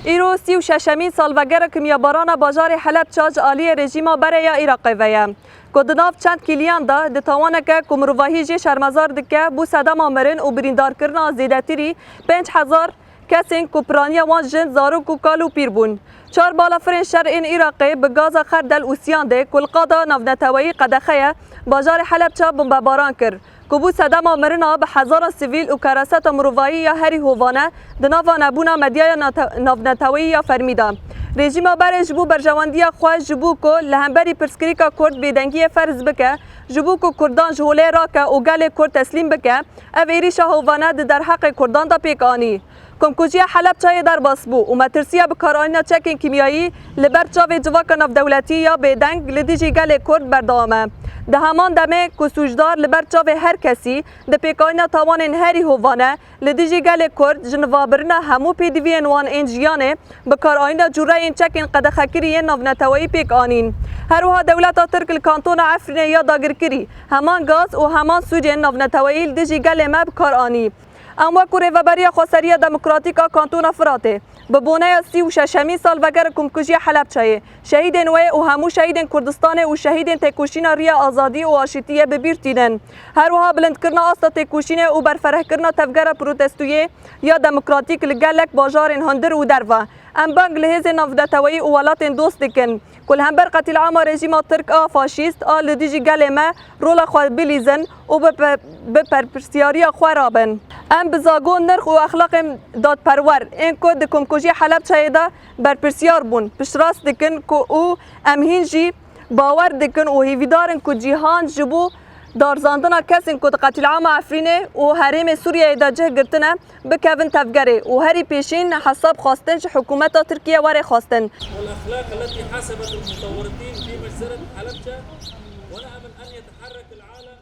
ایرو 36 سالوگر کمیاباران بازار حلب چاج آلی رژیما برای عراقی ویا کدناف چند کلیان دا دتوانه که کمروواهی جی شرمزار دکه بو صدام آمرن و بریندار کرنا زیدتیری 5000 کسین کوپرانیا وان جن زارو کو کالو پیر بون چهار بالافرین شرعین عراقی به گاز خردل اوسیان ده کل قادا نفنتوایی قدخه بازار حلب چا بمباران کرد کبو صدام آمرنا به هزار سیویل و کراست مروایی یا هری هوانه دناوا نبونا مدیای نفنتوایی یا فرمیدا رژیم برش بو برجواندی خواهش جبو کو لهمبری پرسکریکا کرد بیدنگی فرض بکه جبو کو کردان جهوله را که اوگل کرد تسلیم بکه او ایری شاهوانه در حق کردان دا پیکانی کمکوجی حلب چای در باسبو و مترسیه بکارانینا چکین کیمیایی لبر چاوی جواکا نف دولتی یا بیدنگ لدیجی گل کرد بردامه ده همان دمه کسوجدار لبر چاوی هر کسی ده پیکانینا تاوانین هری هوانه لدیجی گل کرد جنوابرنا همو پیدوین وان انجیانه بکارانینا جوره این چکین قدخکری نفنتوایی پیکانین هروها دولتا ترک الکانتون عفرینه یا داگرکری همان گاز و همان سوجین نفنتوایی لدیجی گل ما بکارانی اما کوره و برای خسریه دموکراتیکا کانتون فراته به بونه 36 سال وگر کمکشی حلب چایه شهید نوی و همو شهید کردستان و شهید تکوشین ریا آزادی و آشتیه ببیرتینن هروها بلند کرنا آستا تکوشین و برفره کرنا تفگر پروتستویه یا دموکراتیک لگلک باجارین هندر و دروا ام بانگ لهز نفدتوی و ولات دوست دکن کل هم بر قتل عام رژیم ترک فاشیست لدیجی گلمه رول خو بلیزن و به پرپرسیاری خو رابن ام بزاگون نرخ و اخلاق داد پرور این کد کمکوجی حلب چایدا بر پرسیار بون پشراست دکن کو او ام هینجی باور دکن و هیویدارن کو جیهان جبو دارزاندنا کسین کد قتل عام عفرینه و حریم سوریه دا جه گرتنه بکوین تفگره و هری پیشین حساب خواستن حکومت ترکیه وره خواستن والأخلاق التي حاسبت المتورطين في مجزرة حلبجة ونأمل أن يتحرك العالم